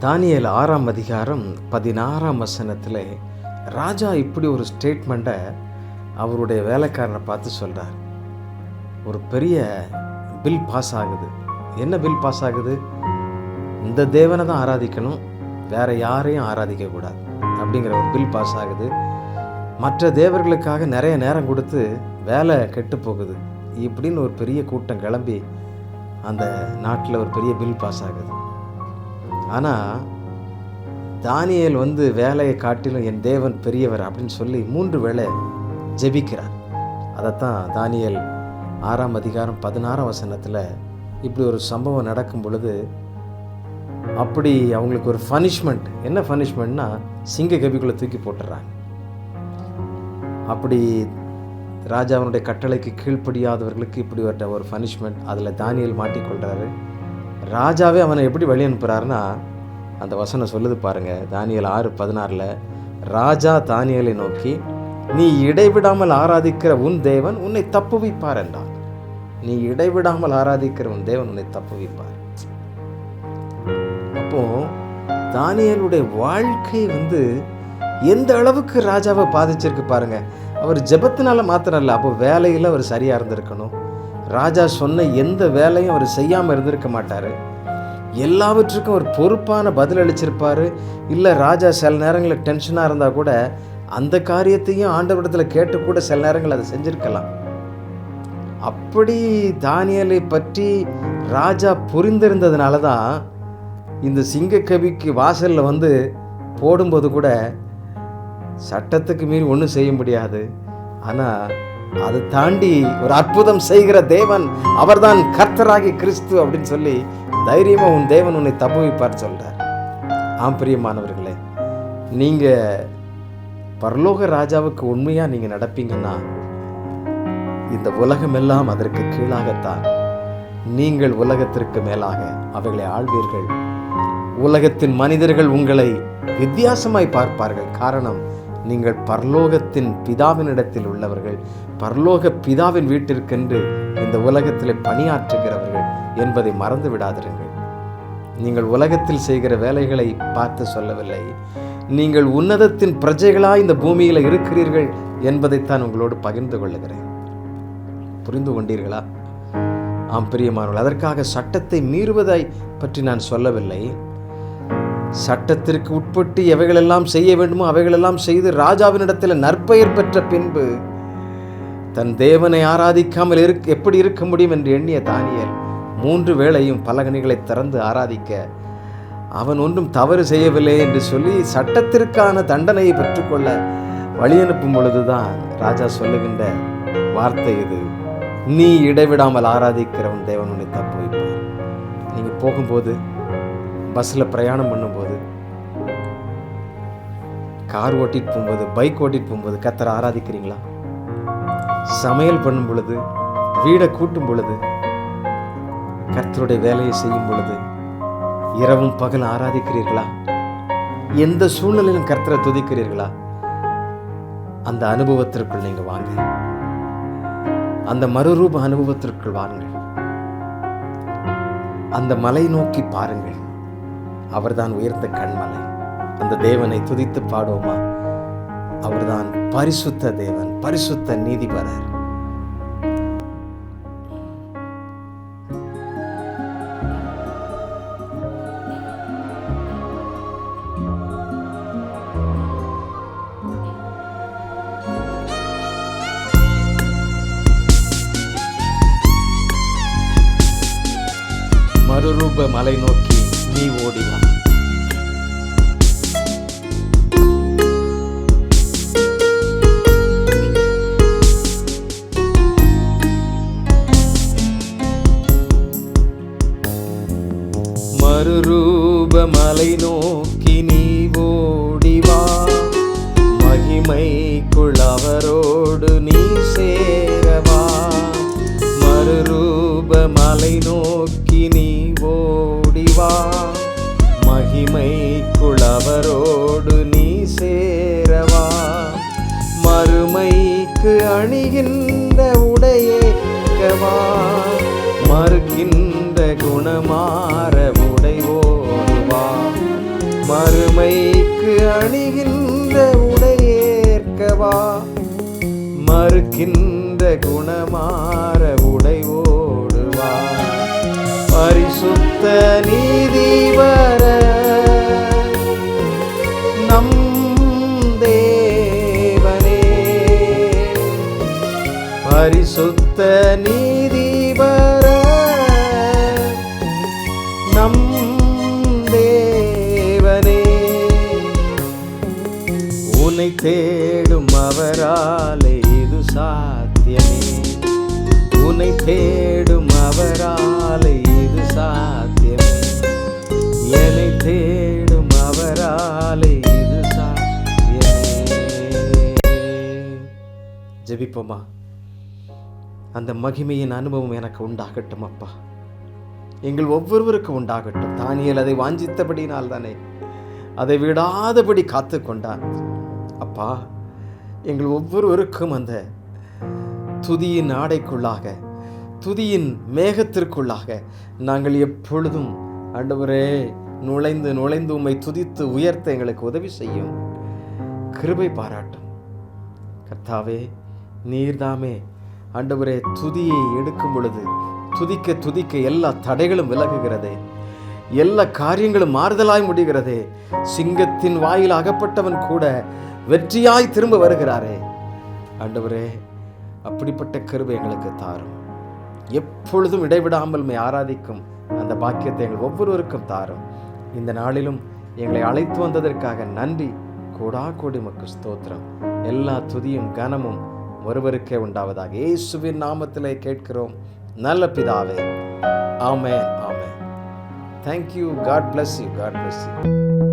தானியேல் 6ஆம் அதிகாரம் 16ஆம் வசனத்தில் ராஜா இப்படி ஒரு ஸ்டேட்மெண்ட்டை அவருடைய வேலைக்காரனை பார்த்து சொல்கிறார். ஒரு பெரிய பில் பாஸ் ஆகுது. என்ன பில் பாஸ் ஆகுது? இந்த தேவனை தான் ஆராதிக்கணும், வேற யாரையும் ஆராதிக்கக்கூடாது அப்படிங்கிற ஒரு பில் பாஸ் ஆகுது. மற்ற தேவர்களுக்காக நிறைய நேரம் கொடுத்து வேலை கெட்டு போகுது இப்படின்னு ஒரு பெரிய கூட்டம் கிளம்பி அந்த நாட்டில் ஒரு பெரிய பில் பாஸ் ஆகுது. ஆனால் தானியேல் வேலையை காட்டிலும் என் தேவன் பெரியவர் அப்படின்னு சொல்லி 3 வேளை ஜெபிக்கிறார். அதைத்தான் தானியேல் 6ஆம் அதிகாரம் 16ஆம் வசனத்தில் இப்படி ஒரு சம்பவம் நடக்கும் பொழுது அப்படி அவங்களுக்கு ஒரு பனிஷ்மெண்ட். என்ன பனிஷ்மெண்ட்னா சிங்க கபிக்குள்ளே தூக்கி போட்டுறாங்க. அப்படி ராஜாவினுடைய கட்டளைக்கு கீழ்ப்படியாதவர்களுக்கு இப்படி ஒரு பனிஷ்மெண்ட். அதில் தானியேல் மாட்டிக்கொள்கிறாரு. ராஜாவே அவனை எப்படி வழி அனுப்புகிறாருன்னா அந்த வசனம் சொல்லுது பாருங்க. தானியேல் 6:16 ராஜா தானியேலை நோக்கி, நீ இடைவிடாமல் ஆராதிக்கிற உன் தேவன் உன்னை தப்புவிப்பார் என்றார். நீ இடைவிடாமல் ஆராதிக்கிற உன் தேவன் உன்னை தப்புவிப்பார். அப்போ தானியேலுடைய வாழ்க்கை எந்த அளவுக்கு ராஜாவை பாதிச்சிருக்கு பாருங்க. அவர் ஜெபத்தினால மாத்திரம் இல்லை, அப்போ வேலையில் அவர் சரியாக இருந்திருக்கணும். ராஜா சொன்ன எந்த வேலையும் அவர் செய்யாமல் இருந்திருக்க மாட்டார். எல்லாவற்றுக்கும் ஒரு பொறுப்பான பதில் அளிச்சிருப்பார். இல்லை ராஜா சில நேரங்களில் டென்ஷனாக இருந்தால் கூட அந்த காரியத்தையும் ஆண்டவரிடத்தில் கேட்டு கூட சில நேரங்கள் அதை செஞ்சிருக்கலாம். அப்படி தானியேலை பற்றி ராஜா புரிந்திருந்ததுனால தான் இந்த சிங்கக்கவிக்கு வாசலில் போடும்போது கூட சட்டத்துக்கு மீறி ஒன்றும் செய்ய முடியாது. ஆனால் அதை தாண்டி ஒரு அற்புதம் செய்கிற தேவன் அவர்தான் கர்த்தராகி கிறிஸ்து அப்படின்னு சொல்லி தைரியமாக உன் தேவன் உன்னை தப்புவிப்பார் சொல்கிறார். ஆம் பிரியமானவர்களே, நீங்கள் பரலோக ராஜாவுக்கு உண்மையாக நீங்கள் நடப்பீங்கன்னா இந்த உலகமெல்லாம் அதற்கு கீழாகத்தான். நீங்கள் உலகத்திற்கு மேலாக அவைகளை ஆள்வீர்கள். உலகத்தின் மனிதர்கள் உங்களை வித்தியாசமாய் பார்ப்பார்கள். காரணம், நீங்கள் பரலோகத்தின் பிதாவினிடத்தில் உள்ளவர்கள், பரலோக பிதாவின் வீட்டிற்கென்று இந்த உலகத்தில் பணியாற்றுகிறவர்கள் என்பதை மறந்து விடாதிருங்கள். நீங்கள் உலகத்தில் செய்கிற வேலைகளை பார்த்து சொல்லவில்லை, நீங்கள் உன்னதத்தின் பிரஜைகளாய் இந்த பூமியில் இருக்கிறீர்கள் என்பதைத்தான் உங்களோடு பகிர்ந்து கொள்ளுகிறேன். புரிந்து கொண்டீர்களா? ஆம் பிரியமானவர்கள், அதற்காக சட்டத்தை மீறுவதை பற்றி நான் சொல்லவில்லை. சட்டத்திற்கு உட்பட்டு எவைகளெல்லாம் செய்ய வேண்டுமோ அவைகளெல்லாம் செய்து ராஜாவினிடத்தில் நற்பெயர் பெற்ற பின்பு தன் தேவனை ஆராதிக்காமல் எப்படி இருக்க முடியும் என்று எண்ணிய தானியேல் 3 வேளையும் பலகணிகளை திறந்து ஆராதிக்க அவன் ஒன்றும் தவறு செய்யவில்லை என்று சொல்லி சட்டத்திற்கான தண்டனையை பெற்றுக்கொள்ள வழி அனுப்பும் பொழுதுதான் ராஜா சொல்லுகின்ற வார்த்தை இது, நீ இடைவிடாமல் ஆராதிக்கிறவன் தேவன் உன்னை தப்பு வைப்பார். நீங்கள் போகும்போது, பஸ்ஸில் பிரயாணம் பண்ணும்போது, கார் ஓட்டிட்டு போகும்போது, பைக் ஓட்டிட்டு போகும்போது கர்த்தரை ஆராதிக்கிறீங்களா? சமையல் பண்ணும் பொழுது, வீடை கூட்டும் பொழுது, கர்த்தருடைய வேலையை செய்யும் பொழுது, இரவும் பகல் ஆராதிக்கிறீர்களா? எந்த சூழ்நிலையிலும் கர்த்தரை துதிக்கிறீர்களா? அந்த அனுபவத்திற்குள் நீங்க வாங்க. அந்த மறுரூப அனுபவத்திற்குள் வாருங்கள். அந்த மலை நோக்கி பாருங்கள். அவர்தான் உயர்ந்த கண்மலை. அந்த தேவனை துதித்து பாடுவோமா? அவர்தான் பரிசுத்த தேவன், பரிசுத்த நீதிபரர். மறுரூப மலை நோக்கி நீ ஓடிவா. மறுரூப மலை நோக்கி நீ ஓடிவா, மகிமைக்குள் அவரோடு நீ சேரவா. மறுரூப மலை நோக்கி நீ ஓடிவா, மகிமைக்குள் அவரோடு நீ சேரவா. மறுமைக்கு அணிகின்ற உடையே கவா, மறுக்கின்ற குணமாற உடைவோடுவா. அணிகின்ற உடையேற்கவா, மறுக்கின்ற குணமாற உடை ஓடுவா, பரிசுத்த நீதி வர நம் தேவனே, பரிசுத்த நீதி வர நம் தேவனே. உன்னை தேடும் அவராலே இது சாத்தியமே, உன்னை தேடும் அவராலே இது சாத்தியமே, என்னை தேடும் அவராலே இது சாத்தியமே. ஜெபிப்போமா. அந்த மகிமையின் அனுபவம் எனக்கு உண்டாகட்டும் அப்பா, எங்கள் ஒவ்வொருவருக்கும் உண்டாகட்டும். தானியேல் அதை வாஞ்சித்தபடினால் தானே அதை விடாதபடி காத்து கொண்டான். அப்பா, எங்கள் ஒவ்வொருவருக்கும் அந்த துதியின் ஆடைக்குள்ளாக, துதியின் மேகத்திற்குள்ளாக நாங்கள் எப்பொழுதும் ஆண்டவரே நுழைந்து நுழைந்து உம்மை துதித்து உயர்த்த எங்களுக்கு உதவி செய்யும், கிருபை பாராட்டும். கர்த்தாவே, நீர்தாமே ஆண்டவரே துதியை எடுக்கும் பொழுது துதிக்க துதிக்க எல்லா தடைகளும் விலகுகிறதே, எல்லா காரியங்களும் மாறுதலாய் முடிகிறதே. சிங்கத்தின் வாயில் அகப்பட்டவன் கூட வெற்றியாய் திரும்ப வருகிறாரே. ஆண்டவரே, அப்படிப்பட்ட கிருபை எங்களுக்கு தாரும். எப்பொழுதும் இடைவிடாமல் உம்மை ஆராதிக்கும் அந்த பாக்கியத்தை எங்கள் ஒவ்வொருவருக்கும் தாரும். இந்த நாளிலும் எங்களை அழைத்து வந்ததற்காக நன்றி. கோடாகோடி உமக்கு ஸ்தோத்திரம். எல்லா துதியும் கனமும் ஒருவருக்கே உண்டாவதாக. இயேசுவின் நாமத்திலே கேட்கிறோம் நல்ல பிதாவே. ஆமென், ஆமென். Thank you. God bless you. God bless you.